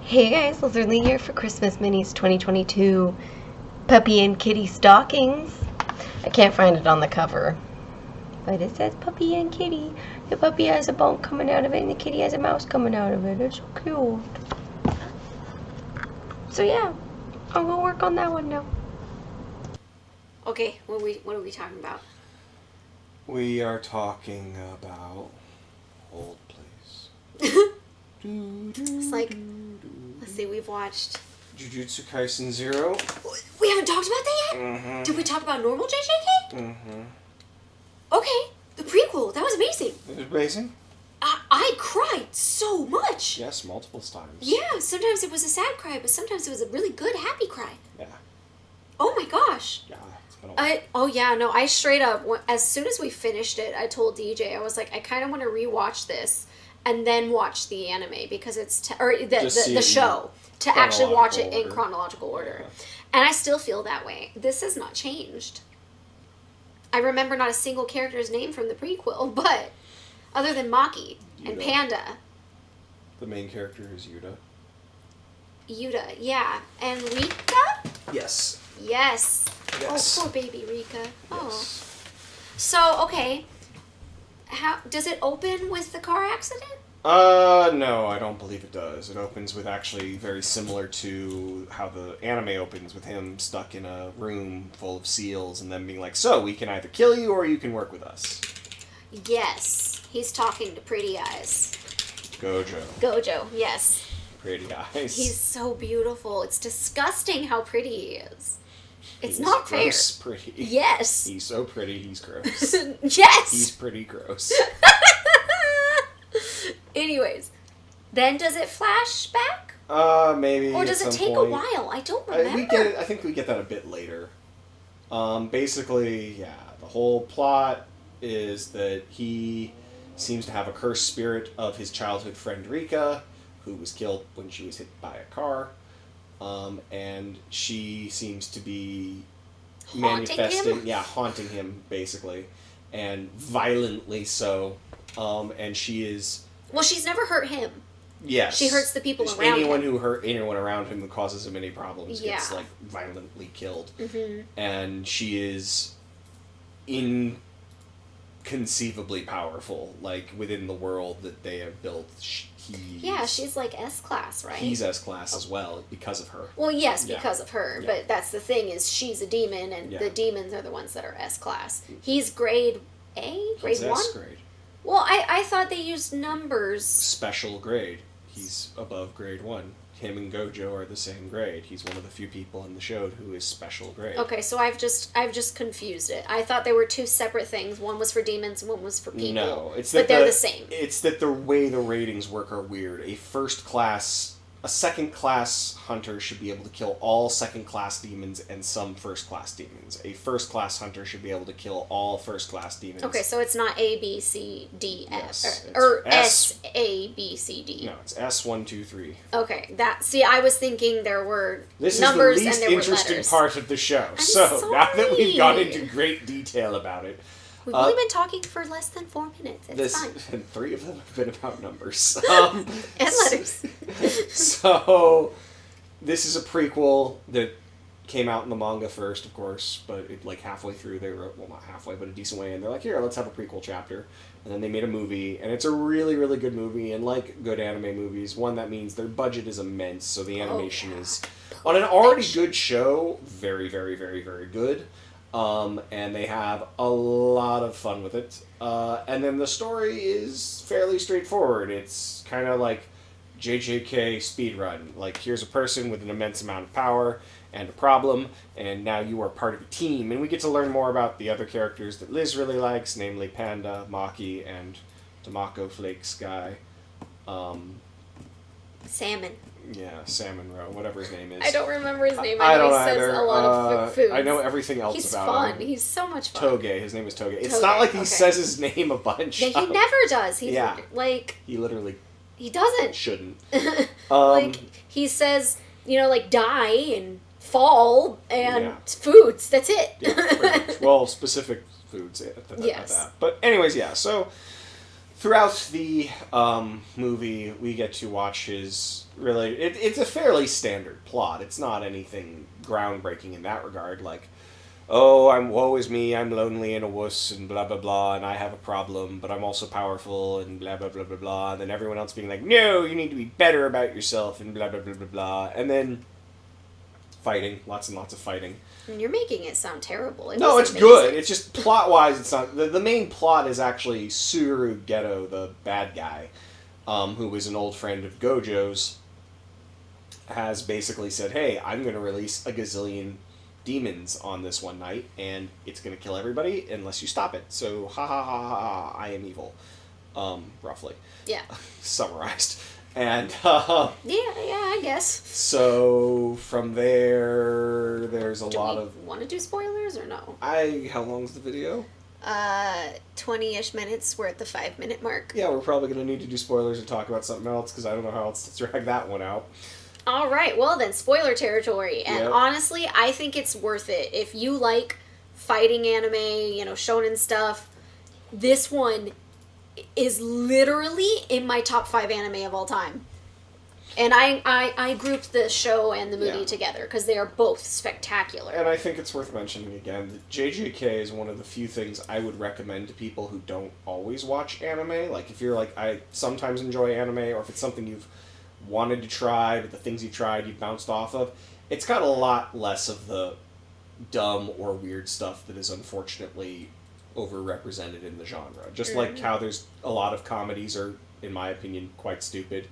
Hey guys, Lizardlea here for Christmas Minis 2022 Puppy and Kitty Stockings. I can't find it on the cover, but it says Puppy and Kitty. The puppy has a bone coming out of it and the kitty has a mouse coming out of it. It's so cute. So yeah, I'll go work on that one now. Okay, what are we talking about? We are talking about Old Place. It's like, let's see, we've watched... Jujutsu Kaisen 0. We haven't talked about that yet? Mm-hmm. Did we talk about normal JJK? Mm-hmm. Okay, the prequel, that was amazing. It was amazing. I cried so much. Yes, multiple times. Yeah, sometimes it was a sad cry, but sometimes it was a really good, happy cry. Yeah. Oh my gosh. Yeah, it's been a while. I straight up, as soon as we finished it, I told DJ, I was like, I kind of want to rewatch this and then watch the anime because it's, the show, to actually watch it in chronological order. Yeah. And I still feel that way. This has not changed. I remember not a single character's name from the prequel, but other than Maki and Panda. The main character is Yuta. Yuta, yeah. And Rika? Yes. Yes. Yes. Oh, poor baby Rika. Yes. Oh. So, okay. How does it open with the car accident? No, I don't believe it does. It opens with actually very similar to how the anime opens, with him stuck in a room full of seals and then being like, so, we can either kill you or you can work with us. Yes. He's talking to Pretty Eyes. Gojo, yes. Pretty Eyes. He's so beautiful. It's disgusting how pretty he is. It's He's not fair. Gross pretty. Yes. He's so pretty, he's gross. Yes! He's pretty gross. Anyways, then does it flash back? Maybe. Or does it take a while? I don't remember. I think we get that a bit later. Basically, yeah, the whole plot is that he seems to have a cursed spirit of his childhood friend Rika, who was killed when she was hit by a car. And she seems to be haunting him, basically, and violently so. And she is... Well, she's never hurt him. Yes. She hurts the people around anyone him. who hurt anyone around him that causes him any problems gets, like, violently killed. Mm-hmm. And she is inconceivably powerful, like, within the world that they have built. She's like S-class, right? He's S-class as well, because of her. Well, yes, because of her, Yeah. but that's the thing, is she's a demon, and Yeah. the demons are the ones that are S-class. He's grade A? Grade 1? S-grade. Well, I thought they used numbers. Special grade. He's above grade 1. Him and Gojo are the same grade. He's one of the few people in the show who is special grade. Okay, so I've just confused it. I thought they were two separate things. One was for demons, and one was for people. No, but they're the same. It's that the way the ratings work are weird. A second-class hunter should be able to kill all second-class demons and some first-class demons. A first-class hunter should be able to kill all first-class demons. Okay, so it's not A, B, C, D, F, Yes, or S, A, B, C, D. No, it's S, 1, 2, 3. Okay, I was thinking there were This numbers is the least and there interesting were letters. part of the show. I'm so, now that we've gone sorry. into great detail about it, We've only been talking for less than 4 minutes. It's fine. And 3 of them have been about numbers. And letters. So, this is a prequel that came out in the manga first, of course, but it, like, halfway through they wrote, well, not halfway, but a decent way, and they're like, here, let's have a prequel chapter. And then they made a movie, and it's a really, really good movie, and like good anime movies, one, that means their budget is immense, so the animation is, on an already good show, very, very, very, very good. And they have a lot of fun with it. And then the story is fairly straightforward. It's kind of like JJK speedrun. Like, here's a person with an immense amount of power and a problem, and now you are part of a team. And we get to learn more about the other characters that Liz really likes, namely Panda, Maki, and Tamako Flakes guy. Salmon. Yeah, Salmon Row, whatever his name is. I don't remember his name. I don't know he either. says a lot of foods. I know everything else He's about fun. him. He's so much fun. Toge. His name is Toge. It's not like he says his name a bunch. Yeah, he never does. He like he literally he doesn't. Shouldn't. Like he says, like die and fall and foods. That's it. Yeah, pretty much. Well, specific foods at that. But anyways, yeah. So throughout the movie, we get to watch his really... It's a fairly standard plot. It's not anything groundbreaking in that regard. Like, oh, woe is me, I'm lonely and a wuss, and blah, blah, blah, and I have a problem, but I'm also powerful, and blah, blah, blah, blah, blah. And then everyone else being like, no, you need to be better about yourself, and blah, blah, blah, blah, blah. And then fighting. Lots and lots of fighting. And you're making it sound terrible. No, it's good. It's just plot-wise, it's not... The main plot is actually Suru Geto, the bad guy, who was an old friend of Gojo's, has basically said, hey, I'm going to release a gazillion demons on this one night, and it's going to kill everybody unless you stop it. So, ha ha ha ha ha, I am evil. Roughly. Yeah. Summarized. And, yeah, I guess. So, from there, there's a lot of... Do we want to do spoilers, or no? How long's the video? 20-ish minutes. We're at the 5-minute mark. Yeah, we're probably going to need to do spoilers and talk about something else, because I don't know how else to drag that one out. All right, well then, spoiler territory. And honestly, I think it's worth it. If you like fighting anime, shonen stuff, this one is literally in my top 5 anime of all time. And I grouped the show and the movie together because they are both spectacular. And I think it's worth mentioning again that JJK is one of the few things I would recommend to people who don't always watch anime. Like, if you're like, I sometimes enjoy anime, or if it's something you've wanted to try, but the things you tried you've bounced off of, it's got a lot less of the dumb or weird stuff that is unfortunately overrepresented in the genre. Just like how there's a lot of comedies are, in my opinion, quite stupid.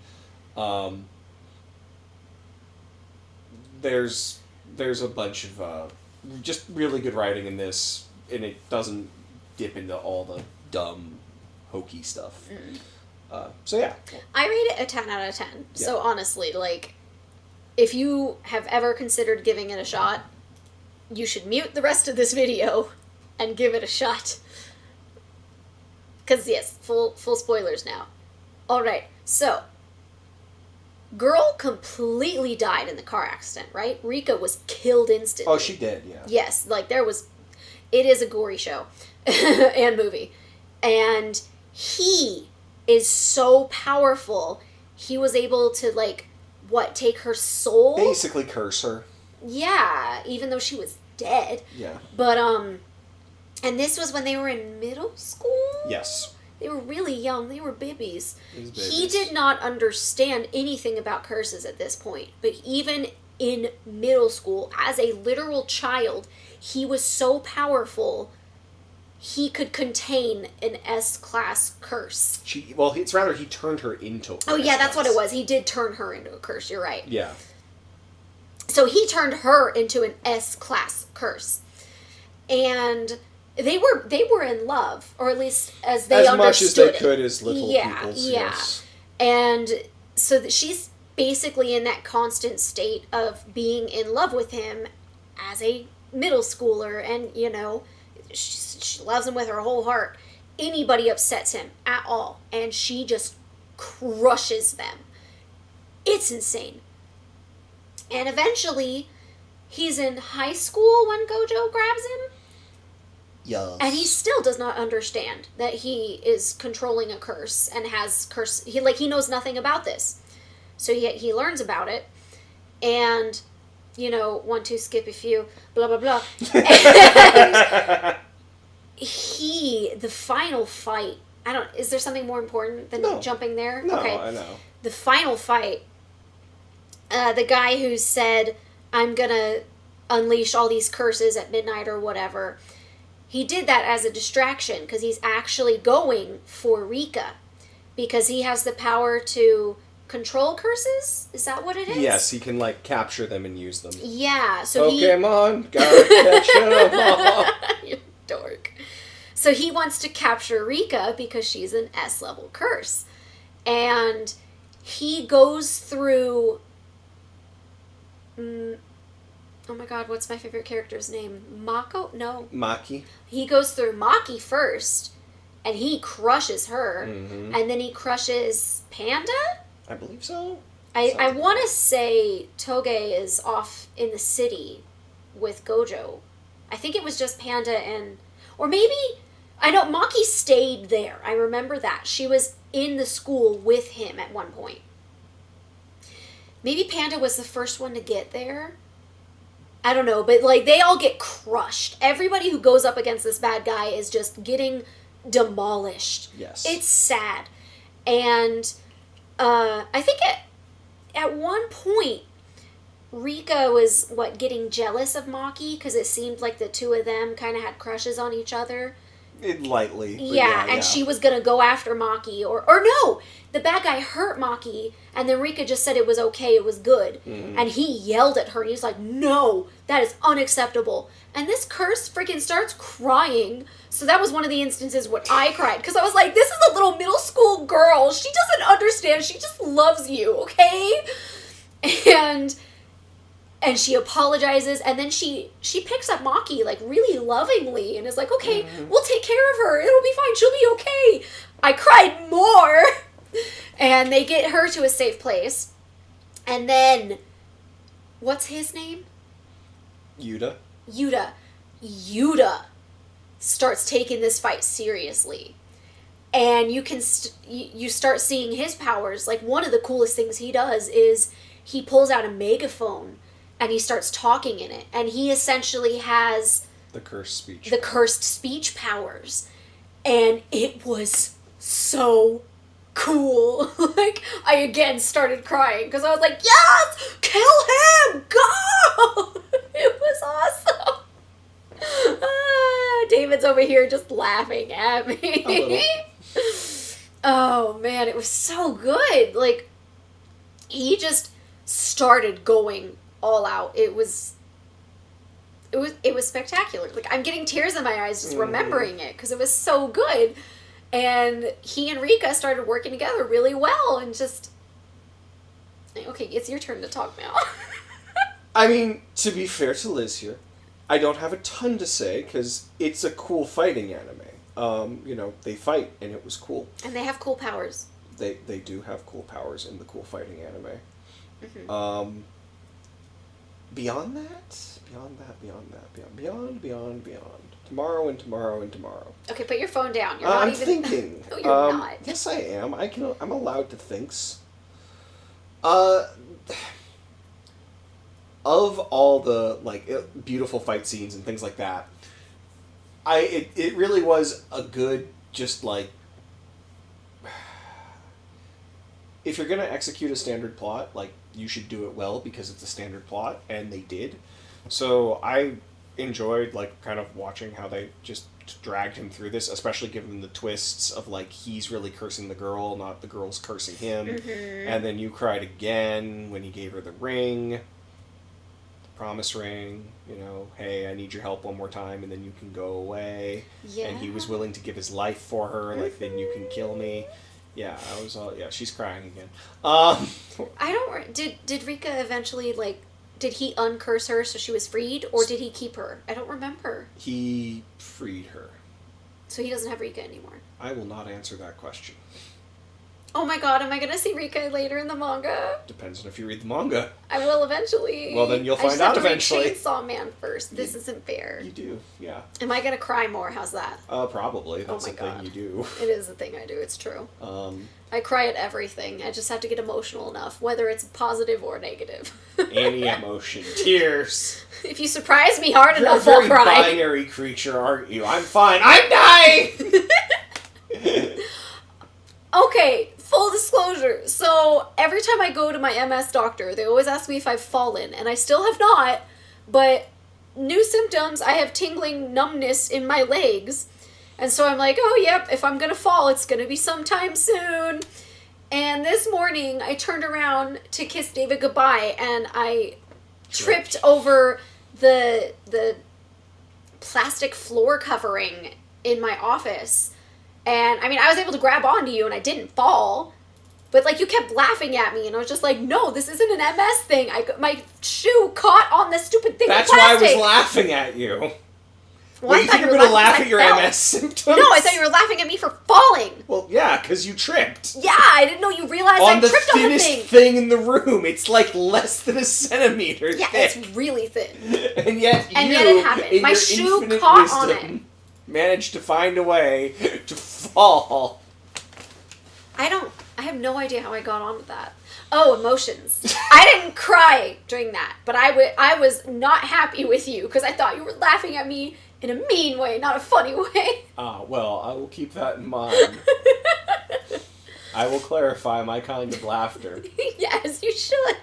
There's a bunch of just really good writing in this, and it doesn't dip into all the dumb, hokey stuff. So yeah. I rate it a 10 out of 10. Yeah. So honestly, like, if you have ever considered giving it a shot, you should mute the rest of this video and give it a shot. Because yes, full spoilers now. Alright, so girl completely died in the car accident, right? Rika was killed instantly. Oh, she did, yeah. Yes, like it is a gory show and movie. And he is so powerful, he was able to, take her soul? Basically curse her. Yeah, even though she was dead. Yeah. But, and this was when they were in middle school? Yes. They were really young. They were babies. He did not understand anything about curses at this point. But even in middle school, as a literal child, he was so powerful, he could contain an S-class curse. It's rather he turned her into a curse. Oh, yeah, that's what it was. He did turn her into a curse. You're right. Yeah. So he turned her into an S-class curse. And they were in love, or at least as they understood much as they could as little peoples. Yeah. Yes. And so she's basically in that constant state of being in love with him as a middle schooler, and she loves him with her whole heart. Anybody upsets him at all, and she just crushes them. It's insane. And eventually, he's in high school when Gojo grabs him. Yes. And he still does not understand that he is controlling a curse and has curse. He knows nothing about this. So he learns about it, and 1, 2, skip a few, blah blah blah. And the final fight. Is there something more important than jumping there? No, okay. I know. The final fight. The guy who said, "I'm gonna unleash all these curses at midnight" or whatever. He did that as a distraction because he's actually going for Rika because he has the power to control curses. Is that what it is? Yes, he can capture them and use them. Yeah, so Pokemon, gotta catch them all. You dork. So he wants to capture Rika because she's an S-level curse, and he goes through. Oh my god, what's my favorite character's name? Mako? No. Maki. He goes through Maki first, and he crushes her, and then he crushes Panda? I believe so. I want to say Toge is off in the city with Gojo. I think it was just Panda or maybe, I know Maki stayed there. I remember that. She was in the school with him at one point. Maybe Panda was the first one to get there. I don't know, but like they all get crushed. Everybody who goes up against this bad guy is just getting demolished. Yes. It's sad. And I think at one point, Rika was, getting jealous of Maki because it seemed like the two of them kind of had crushes on each other. Lightly. Yeah, and she was going to go after Maki. Or no, the bad guy hurt Maki, and then Rika just said it was okay, it was good. Mm-hmm. And he yelled at her, and he's like, no, that is unacceptable. And this curse freaking starts crying. So that was one of the instances when I cried. Because I was like, this is a little middle school girl. She doesn't understand. She just loves you, okay? And she apologizes, and then she picks up Maki, like, really lovingly, and is like, okay, we'll take care of her. It'll be fine. She'll be okay. I cried more. And they get her to a safe place. And then, what's his name? Yuta starts taking this fight seriously. And you can you start seeing his powers. Like, one of the coolest things he does is he pulls out a megaphone and he starts talking in it. And he essentially has the cursed speech powers. And it was so cool. Like, I again started crying because I was like, yes, kill him, go. It was awesome. David's over here just laughing at me. Oh man, it was so good. Like, he just started going all out. It was spectacular. Like, I'm getting tears in my eyes just remembering it because it was so good. And he and Rika started working together really well, and just, okay, it's your turn to talk now. I mean, to be fair to Liz here, I don't have a ton to say because it's a cool fighting anime. They fight and it was cool. And they have cool powers. They do have cool powers in the cool fighting anime. Mm-hmm. Beyond beyond. Tomorrow and tomorrow and tomorrow. Okay, put your phone down. You're not even thinking. No, you're not. Yes, I am. I'm allowed to think. Of all the beautiful fight scenes and things like that, it really was a good if you're gonna execute a standard plot, you should do it well because it's a standard plot, and they did. So I enjoyed kind of watching how they just dragged him through this, especially given the twists of he's really cursing the girl, not the girl's cursing him. Mm-hmm. And then you cried again when he gave her the ring, the promise ring, hey, I need your help one more time and then you can go away. Yeah. And he was willing to give his life for her, then you can kill me. Yeah, I was all, she's crying again. Did Rika eventually, did he uncurse her so she was freed, or did he keep her? I don't remember. He freed her. So he doesn't have Rika anymore? I will not answer that question. Oh my god, am I going to see Rika later in the manga? Depends on if you read the manga. I will eventually. Well, then you'll find out eventually. I just have to read Chainsaw Man first. This isn't fair. You do, yeah. Am I going to cry more? How's that? Probably. That's the thing you do. It is the thing I do. It's true. I cry at everything. I just have to get emotional enough, whether it's positive or negative. Any emotion. Tears. If you surprise me hard enough, I'll cry. You're a very binary creature, aren't you? I'm fine. I'm dying! Okay, full disclosure. So, every time I go to my MS doctor, they always ask me if I've fallen, and I still have not, but new symptoms, I have tingling numbness in my legs. And so I'm like, oh, yep, if I'm going to fall, it's going to be sometime soon. And this morning, I turned around to kiss David goodbye, and I tripped over the plastic floor covering in my office. And, I mean, I was able to grab onto you, and I didn't fall. But, you kept laughing at me, and I was just like, no, this isn't an MS thing. My shoe caught on this stupid thing That's of plastic. That's why I was laughing at you. Well, you think you were going to laugh at your MS symptoms? No, I thought you were laughing at me for falling. Well, yeah, because you tripped. Yeah, I didn't know you realized I tripped on the thing. On the thinnest thing in the room. It's less than a centimeter thick. Yeah, it's really thin. And yet it happened. My shoe caught on it. managed to find a way to fall. I have no idea how I got on with that. Oh, emotions. I didn't cry during that, but I was not happy with you because I thought you were laughing at me in a mean way, not a funny way. Well, I will keep that in mind. I will clarify my kind of laughter. Yes, you should.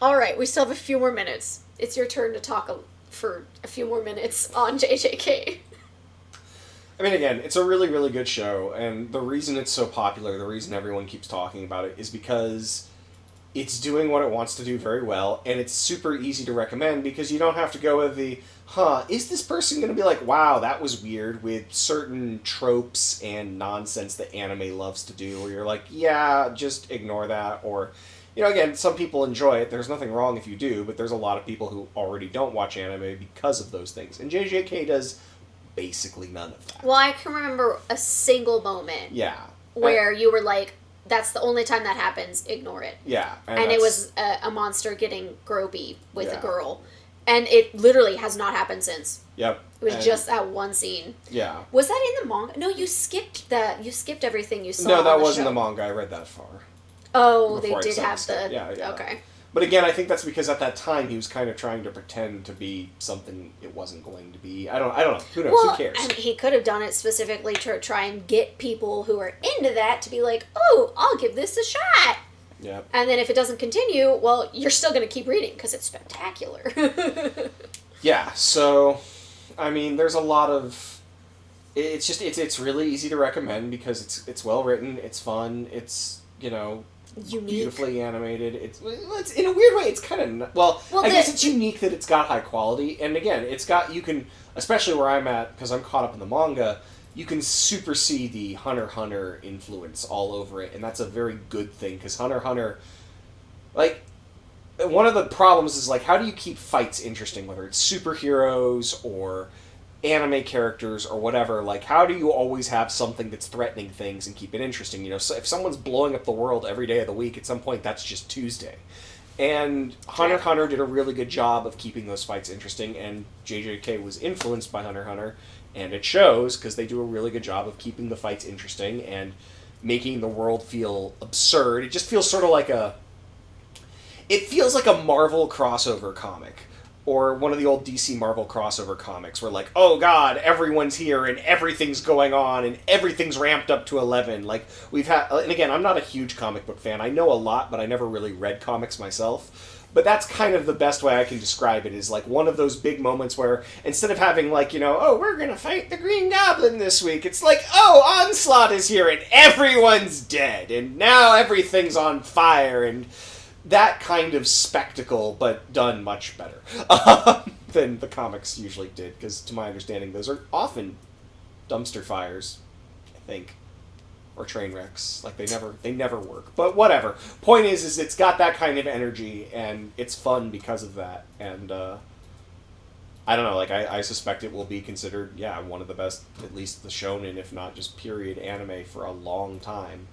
All right, we still have a few more minutes. It's your turn to talk for a few more minutes on JJK. I mean, again, it's a really, really good show, and the reason it's so popular, the reason everyone keeps talking about it, is because it's doing what it wants to do very well, and it's super easy to recommend because you don't have to go with the, is this person going to be like, wow, that was weird, with certain tropes and nonsense that anime loves to do, where you're like, yeah, just ignore that, or, again, some people enjoy it, there's nothing wrong if you do, but there's a lot of people who already don't watch anime because of those things, and JJK does basically none of that. Well, I can remember a single moment. Yeah. Where you were like, that's the only time that happens, ignore it. Yeah. And it was a monster getting gropey with a girl. And it literally has not happened since. Yep. It was just that one scene. Yeah. Was that in the manga? No, you skipped that. You skipped everything you saw. No, that wasn't the manga. I read that far. Oh, they did have the... Yeah. Okay. But again, I think that's because at that time he was kind of trying to pretend to be something it wasn't going to be. I don't know. Who knows? Well, who cares? And he could have done it specifically to try and get people who are into that to be like, oh, I'll give this a shot. Yep. And then if it doesn't continue, well, you're still going to keep reading because it's spectacular. Yeah. So, I mean, there's a lot of. It's really easy to recommend because it's well written, it's fun, it's unique. Beautifully animated. It's in a weird way. It's kind of I guess it's unique that it's got high quality, and again, you can, especially where I'm at because I'm caught up in the manga. You can super see the Hunter x Hunter influence all over it, and that's a very good thing because Hunter x Hunter, like, one of the problems is like, how do you keep fights interesting, whether it's superheroes or anime characters or whatever, like, how do you always have something that's threatening things and keep it interesting? So if someone's blowing up the world every day of the week, at some point that's just Tuesday. And Hunter x Hunter did a really good job of keeping those fights interesting, and JJK was influenced by Hunter x Hunter, and it shows because they do a really good job of keeping the fights interesting and making the world feel absurd. It just feels sort of like a Marvel crossover comic. Or one of the old DC Marvel crossover comics where, like, oh god, everyone's here and everything's going on and everything's ramped up to 11. Like, we've had... And again, I'm not a huge comic book fan. I know a lot, but I never really read comics myself. But that's kind of the best way I can describe it, is like one of those big moments where instead of having, like, oh, we're gonna fight the Green Goblin this week, it's like, oh, Onslaught is here and everyone's dead and now everything's on fire, and... that kind of spectacle, but done much better than the comics usually did, because to my understanding, those are often dumpster fires, I think, or train wrecks. Like, they never work. But whatever. Point is it's got that kind of energy, and it's fun because of that. And I don't know. Like, I suspect it will be considered, one of the best, at least the shonen, if not just period anime, for a long time.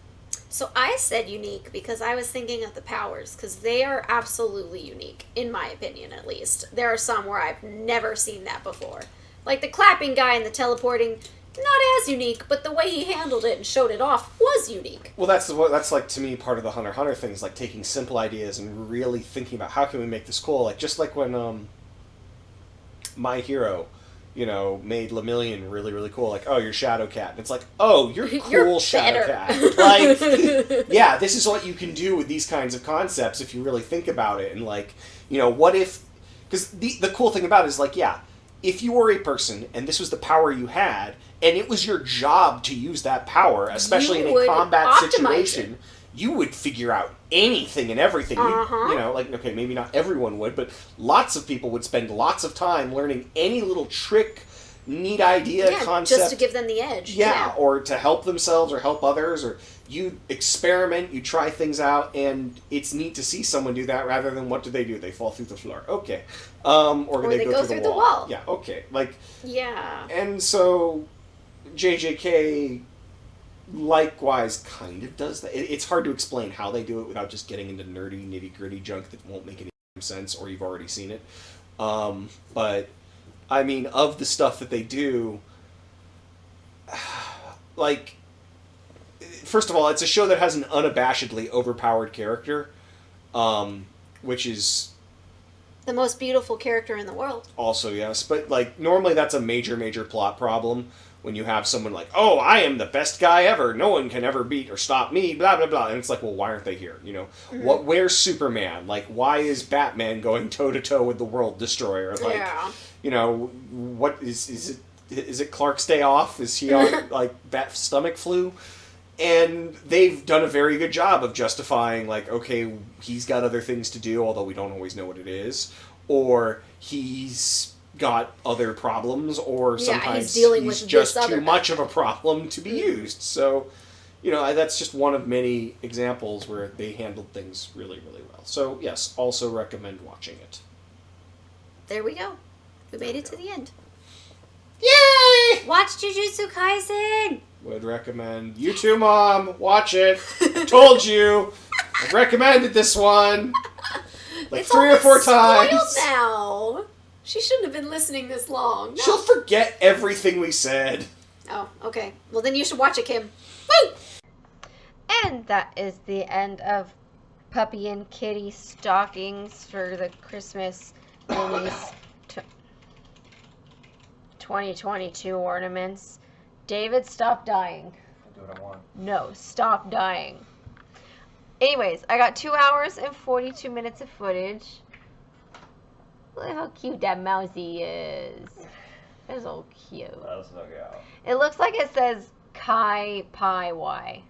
So I said unique because I was thinking of the powers, because they are absolutely unique, in my opinion at least. There are some where I've never seen that before. Like the clapping guy and the teleporting, not as unique, but the way he handled it and showed it off was unique. Well, that's like, to me, part of the Hunter x Hunter thing is like taking simple ideas and really thinking about how can we make this cool. Like, just like when My Hero... made Lemillion really, really cool. Like, oh, you're Shadow Cat. And it's like, oh, you're cool, Shadow Cat. Like, yeah, this is what you can do with these kinds of concepts if you really think about it. And, like, what if... Because the cool thing about it is, like, if you were a person and this was the power you had, and it was your job to use that power, especially in a combat situation... you would figure out anything and everything. Okay, maybe not everyone would, but lots of people would spend lots of time learning any little trick, neat idea, concept. Just to give them the edge. Yeah, or to help themselves or help others, or you experiment, you try things out, and it's neat to see someone do that rather than what do? They fall through the floor. Okay. Or they go through the wall. Yeah, okay. Like, yeah. And so, JJK... likewise kind of does that. It's hard to explain how they do it without just getting into nerdy, nitty-gritty junk that won't make any sense, or you've already seen it. But I mean, of the stuff that they do, like, first of all, it's a show that has an unabashedly overpowered character, which is... the most beautiful character in the world. Also, yes. But, like, normally that's a major, major plot problem when you have someone like, oh, I am the best guy ever. No one can ever beat or stop me, blah, blah, blah. And it's like, well, why aren't they here? You know, where's Superman? Like, why is Batman going toe-to-toe with the World Destroyer? Like, you know, what is it Clark's day off? Is he on, like, bat stomach flu? And they've done a very good job of justifying, like, okay, he's got other things to do, although we don't always know what it is. Or he's got other problems, or sometimes he's just too much of a problem to be used. So, you know, that's just one of many examples where they handled things really, really well. So, yes, also recommend watching it. There we go. We made it to the end. Yay! Watch Jujutsu Kaisen! Would recommend. You too, Mom. Watch it. I told you. I recommended this one. Like it's 3 or 4 times. Now. She shouldn't have been listening this long. No. She'll forget everything we said. Oh, okay. Well, then you should watch it, Kim. Woo! And that is the end of Puppy and Kitty stockings for the Christmas minis 2022 ornaments. David, stop dying. I'll do what I want. No, stop dying. Anyways, I got 2 hours and 42 minutes of footage. Look how cute that mousey is. It's so cute. That's so cute. It looks like it says Kai Pi Y.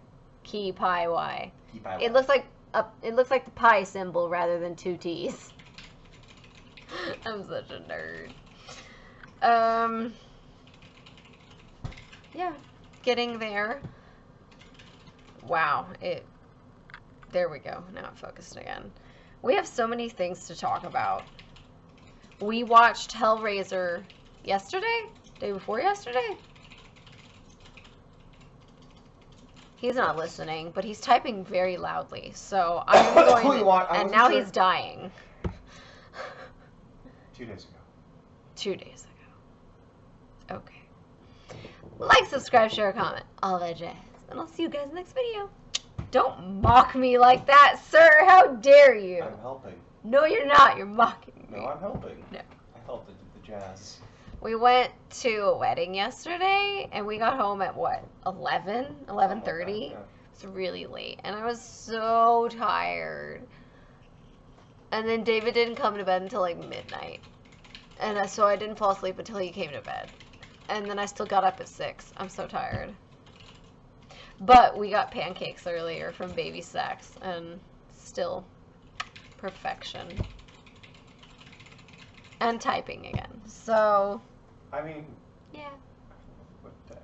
Key Pi Y. It looks like the pi symbol rather than 2 T's. I'm such a nerd. Yeah, getting there. Wow, there we go. Now it focused again. We have so many things to talk about. We watched Hellraiser yesterday? Day before yesterday? He's not listening, but he's typing very loudly. So I'm going to, and now he's dying. 2 days ago. 2 days ago. Okay. Like, subscribe, share, comment, all that jazz. And I'll see you guys in the next video. Don't mock me like that, sir. How dare you? I'm helping. No, you're not. You're mocking me. No, I'm helping. No. I helped the jazz. We went to a wedding yesterday, and we got home at, what, 11? 11:30? Yeah. It's really late, and I was so tired. And then David didn't come to bed until, like, midnight. And so I didn't fall asleep until he came to bed. And then I still got up at 6. I'm so tired. But we got pancakes earlier from Baby Sacks, and still perfection. And typing again. So, I mean... yeah.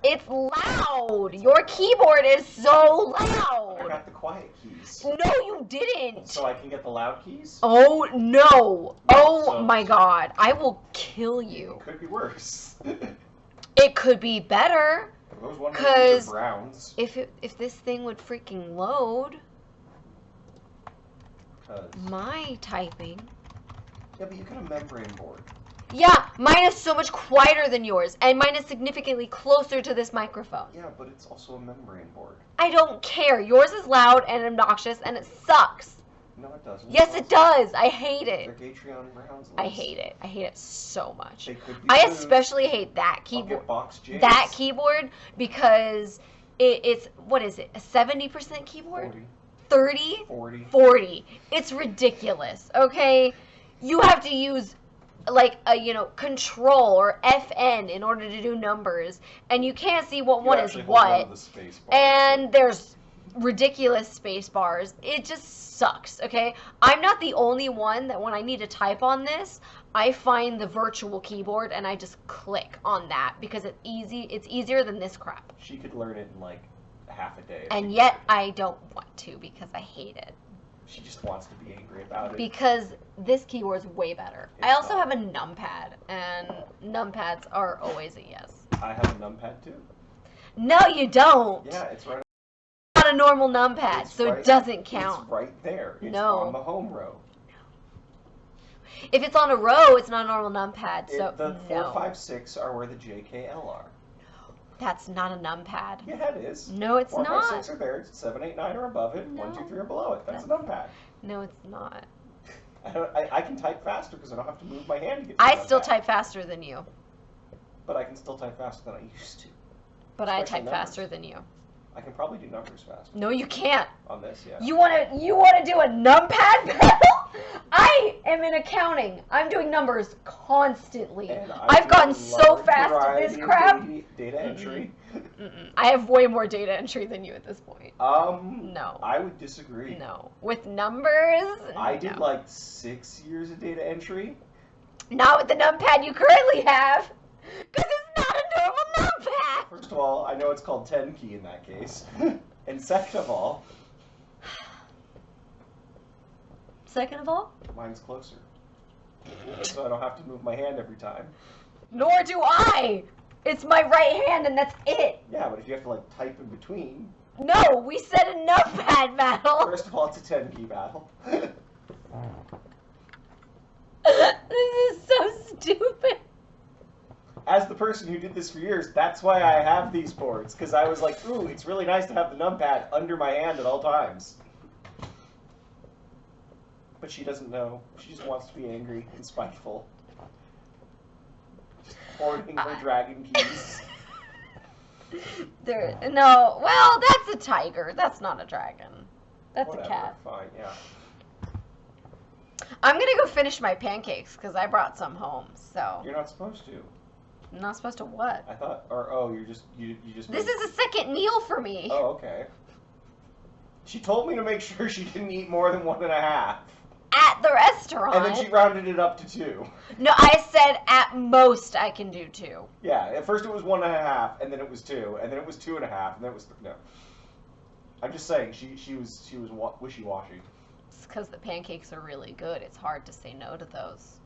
It's loud! Your keyboard is so loud! I got the quiet keys. No, you didn't! So I can get the loud keys? Oh, no! Oh, my God. I will kill you. It could be worse. It could be better. Because browns. If this thing would freaking load. My typing. Yeah, but you got a membrane board. Yeah, mine is so much quieter than yours, and mine is significantly closer to this microphone. Yeah, but it's also a membrane board. I don't care. Yours is loud and obnoxious, and it sucks. No, it doesn't. Yes, it does. I hate it. They're Gatreon Browns. I hate it. I hate it so much. They could be I used. especially hate that keyboard. I'll get box J's. That keyboard because it's, what is it, a 70% keyboard? 30? 40. It's ridiculous, okay? You have to use like a, control or FN in order to do numbers, and you can't see what one is what. And there's ridiculous space bars. It just sucks, okay? I'm not the only one that when I need to type on this, I find the virtual keyboard and I just click on that because it's easy. It's easier than this crap. She could learn it in like half a day. And yet I don't want to because I hate it. She just wants to be angry about it. Because this keyboard's way better. I also have a numpad, and numpads are always a yes. I have a numpad too. No, you don't. Yeah, it's right. It's not a normal numpad, so it doesn't count. It's right there. It's no. on the home row. No. If it's on a row, it's not a normal numpad. So The no. 4, 5, 6 are where the JKL are. That's not a numpad. Yeah, it is. No, it's 4, not. 5, 6 are there. 7, 8, 9 are above it. No. 1, 2, 3 are below it. That's a numpad. No, it's not. I can type faster because I don't have to move my hand to get to I the still numpad. type faster than you. But I can still type faster than I used to. But I Especially type numbers. faster than you. I can probably do numbers faster. No, you can't. On this, yeah. You wanna do a numpad battle? I am in accounting. I'm doing numbers constantly. And I've gotten so large fast at variety this of crap. Data entry. I have way more data entry than you at this point. No. I would disagree. No. With numbers? I did no. like 6 years of data entry. Not with the numpad you currently have. Because it's not a normal numpad. First of all, I know it's called 10 key in that case. And second of all, mine's closer. So I don't have to move my hand every time. Nor do I. It's my right hand and that's it. Yeah, but if you have to like type in between. No, we said a numpad battle. First of all, it's a 10 key battle. This is so stupid. As the person who did this for years, that's why I have these boards. Because I was like, ooh, it's really nice to have the numpad under my hand at all times. But she doesn't know. She just wants to be angry and spiteful. Just hoarding her dragon keys. No, well, that's a tiger. That's not a dragon. That's Whatever, a cat. Fine, yeah. I'm gonna go finish my pancakes because I brought some home. So You're not supposed to. I'm not supposed to what? I thought, or oh, you just. This made- is a second meal for me. Oh, okay. She told me to make sure she didn't eat more than 1.5. At the restaurant. And then she rounded it up to 2. No, I said at most I can do 2. Yeah, at first it was 1.5, and then it was 2, and then it was 2.5, and then it was no. I'm just saying she was wishy-washy. It's because the pancakes are really good. It's hard to say no to those.